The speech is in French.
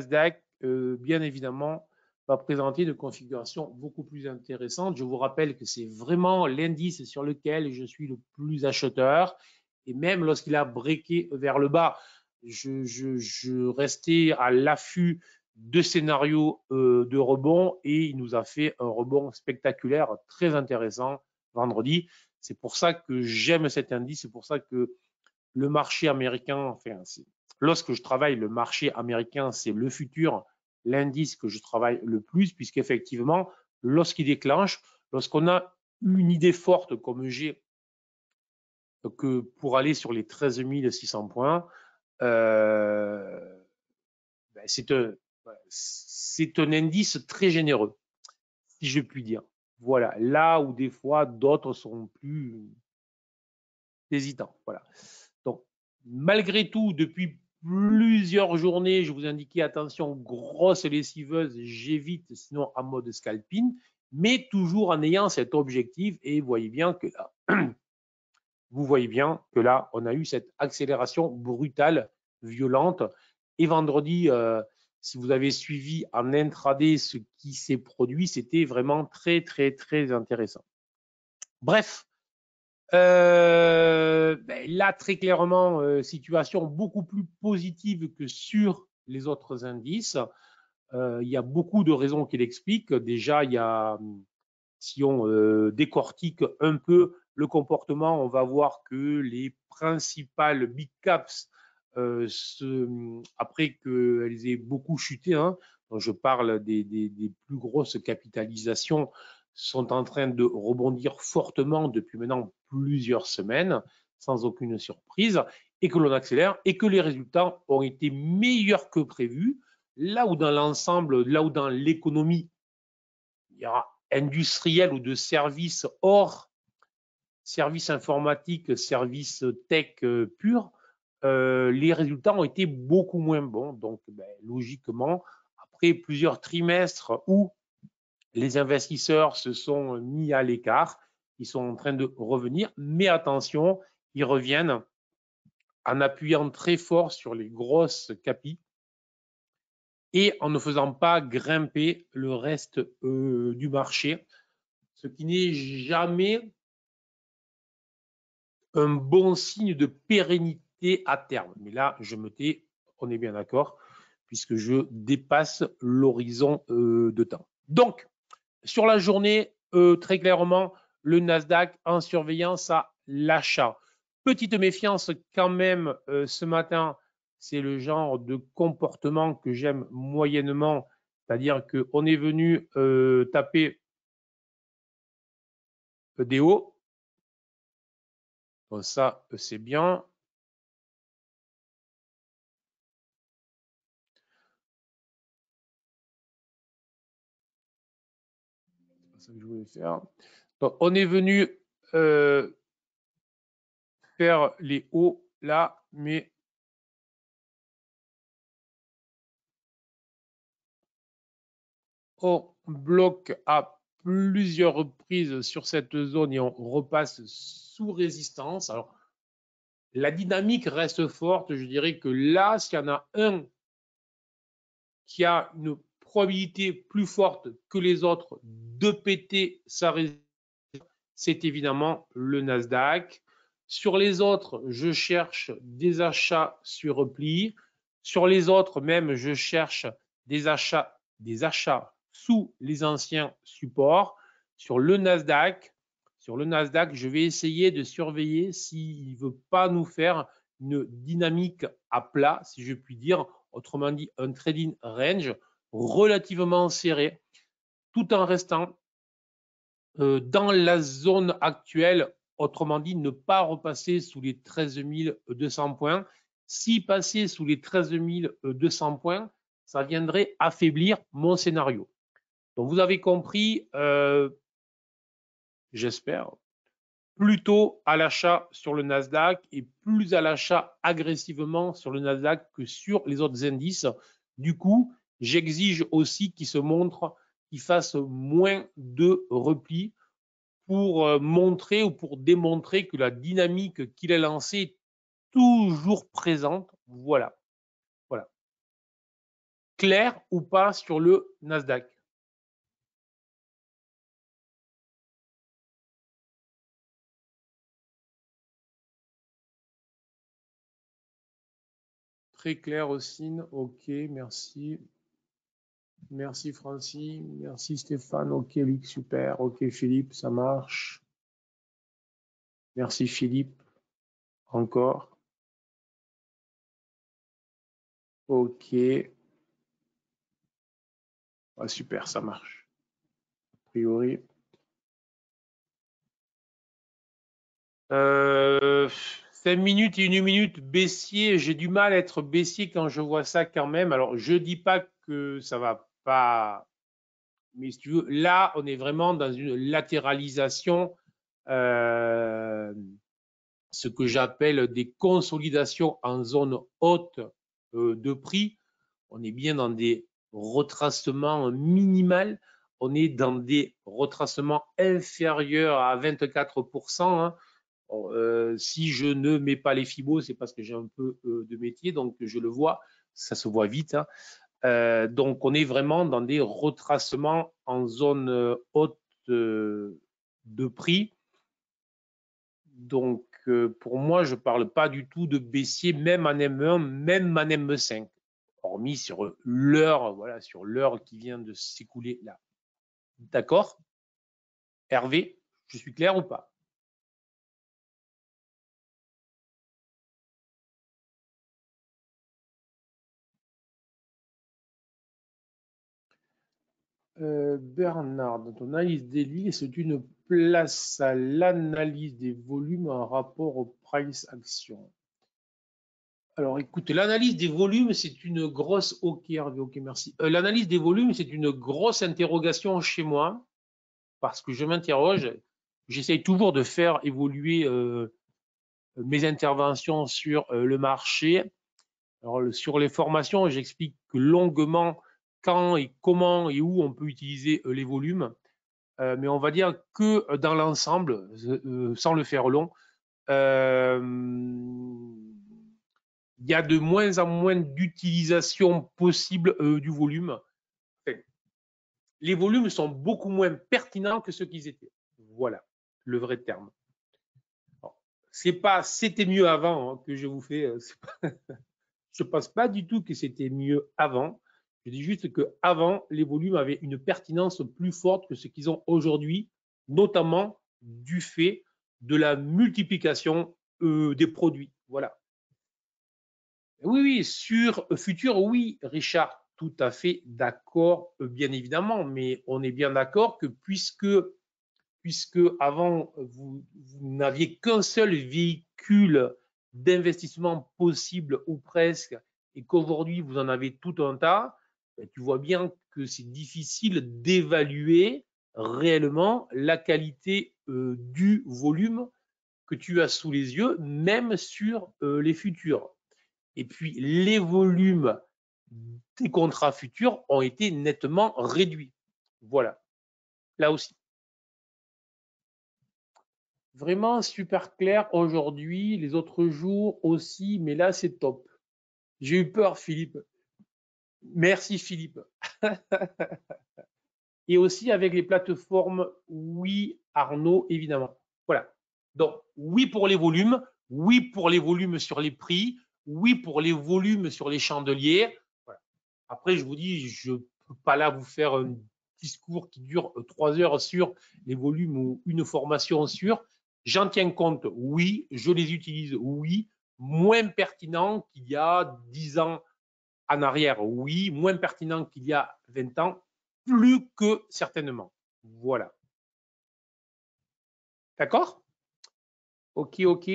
Nasdaq, bien évidemment, va présenter une configuration beaucoup plus intéressante. Je vous rappelle que c'est vraiment l'indice sur lequel je suis le plus acheteur. Et même lorsqu'il a breaké vers le bas, je restais à l'affût de scénarios de rebond et il nous a fait un rebond spectaculaire, très intéressant vendredi. C'est pour ça que j'aime cet indice, c'est pour ça que le marché américain, enfin, lorsque je travaille, le marché américain, c'est le futur, l'indice que je travaille le plus, puisqu'effectivement, lorsqu'il déclenche, lorsqu'on a une idée forte comme j'ai, que pour aller sur les 13 600 points, ben c'est un indice très généreux, si je puis dire. Voilà, là où des fois d'autres sont plus hésitants. Voilà. Donc, malgré tout, depuis plusieurs journées, je vous indiquais attention, grosse lessiveuse, j'évite sinon en mode scalping, mais toujours en ayant cet objectif. Et vous voyez bien que là, on a eu cette accélération brutale, violente. Et vendredi, si vous avez suivi en intraday ce qui s'est produit, c'était vraiment très, très, très intéressant. Bref, là, très clairement, situation beaucoup plus positive que sur les autres indices. Il y a beaucoup de raisons qui l'expliquent. Déjà, il y a, si on décortique un peu le comportement, on va voir que les principales big caps, après qu'elles aient beaucoup chuté, hein, je parle des plus grosses capitalisations, sont en train de rebondir fortement depuis maintenant plusieurs semaines, sans aucune surprise, et que l'on accélère, et que les résultats ont été meilleurs que prévu, là où dans l'ensemble, là où dans l'économie, il y aura industriel ou de services hors services informatiques, services tech purs, les résultats ont été beaucoup moins bons. Donc, logiquement, après plusieurs trimestres où les investisseurs se sont mis à l'écart, ils sont en train de revenir, mais attention, ils reviennent en appuyant très fort sur les grosses capis et en ne faisant pas grimper le reste du marché, ce qui n'est jamais un bon signe de pérennité à terme. Mais là, je me tais, on est bien d'accord, puisque je dépasse l'horizon de temps. Donc, sur la journée, très clairement, le Nasdaq en surveillance à l'achat. Petite méfiance quand même ce matin, c'est le genre de comportement que j'aime moyennement, c'est-à-dire qu'on est venu taper des hauts. Donc ça, c'est bien. C'est ça que je voulais faire. Donc, on est venu faire les hauts là, mais on bloque à plusieurs reprises sur cette zone et on repasse sous résistance. Alors, la dynamique reste forte. Je dirais que là, s'il y en a un qui a une probabilité plus forte que les autres de péter sa résistance, c'est évidemment le Nasdaq. Sur les autres, je cherche des achats sur repli. Sur les autres, même, je cherche des achats sous les anciens supports. Sur le Nasdaq, je vais essayer de surveiller s'il ne veut pas nous faire une dynamique à plat, si je puis dire, autrement dit un trading range relativement serré, tout en restant dans la zone actuelle, autrement dit, ne pas repasser sous les 13 200 points. Si passer sous les 13 200 points, ça viendrait affaiblir mon scénario. Donc, vous avez compris, j'espère, plutôt à l'achat sur le Nasdaq et plus à l'achat agressivement sur le Nasdaq que sur les autres indices. Du coup, j'exige aussi qu'il se montre, qu'il fasse moins de replis pour montrer ou pour démontrer que la dynamique qu'il a lancée est toujours présente. Voilà. Voilà. clair ou pas sur le Nasdaq? Très clair aussi. Ok, merci. Merci Francis, merci Stéphane. Ok, Luc, super. Ok, Philippe, ça marche. Merci Philippe. Encore. Ok. Ah, super, ça marche. A priori. 5 minutes et 1 minute baissier. J'ai du mal à être baissier quand je vois ça quand même. Alors, je dis pas que ça va pas. Mais si tu veux, là, on est vraiment dans une latéralisation, ce que j'appelle des consolidations en zone haute de prix. On est bien dans des retracements minimales. On est dans des retracements inférieurs à 24%. Hein. Si je ne mets pas les fibos, c'est parce que j'ai un peu de métier, donc je le vois, ça se voit vite. Hein. Donc on est vraiment dans des retracements en zone haute de prix. Donc pour moi, je ne parle pas du tout de baissier, même en M1, même en M5, hormis sur l'heure, voilà, sur l'heure qui vient de s'écouler là. D'accord? Hervé, je suis clair ou pas? Bernard, dans ton analyse des lignes, c'est une place à l'analyse des volumes en rapport au price action. Alors écoute, l'analyse des volumes, c'est une grosse. Ok, Hervé, ok, merci. L'analyse des volumes, c'est une grosse interrogation chez moi parce que je m'interroge. J'essaye toujours de faire évoluer mes interventions sur le marché. Alors, sur les formations, j'explique longuement quand et comment et où on peut utiliser les volumes. Mais on va dire que dans l'ensemble, sans le faire long, il y a de moins en moins d'utilisation possible du volume. Enfin, les volumes sont beaucoup moins pertinents que ce qu'ils étaient. Voilà le vrai terme. C'est pas c'était mieux avant hein, que je vous fais. Je ne pense pas du tout que c'était mieux avant. Je dis juste qu'avant, les volumes avaient une pertinence plus forte que ce qu'ils ont aujourd'hui, notamment du fait de la multiplication des produits. Voilà. Oui, oui, sur futur, oui, Richard, tout à fait d'accord, bien évidemment, mais on est bien d'accord que puisque avant, vous n'aviez qu'un seul véhicule d'investissement possible ou presque, et qu'aujourd'hui, vous en avez tout un tas, tu vois bien que c'est difficile d'évaluer réellement la qualité du volume que tu as sous les yeux, même sur les futurs. Et puis, les volumes des contrats futurs ont été nettement réduits. Voilà, là aussi. Vraiment super clair aujourd'hui, les autres jours aussi, mais là c'est top. J'ai eu peur, Philippe. Merci, Philippe. Et aussi avec les plateformes, oui, Arnaud, évidemment. Voilà. Donc, oui pour les volumes, oui pour les volumes sur les prix, oui pour les volumes sur les chandeliers. Voilà. Après, je vous dis, je ne peux pas là vous faire un discours qui dure 3 heures sur les volumes ou une formation sur. J'en tiens compte, oui, je les utilise, oui, moins pertinent qu'il y a 10 ans en arrière, oui, moins pertinent qu'il y a 20 ans, plus que certainement. Voilà. D'accord? Ok, ok.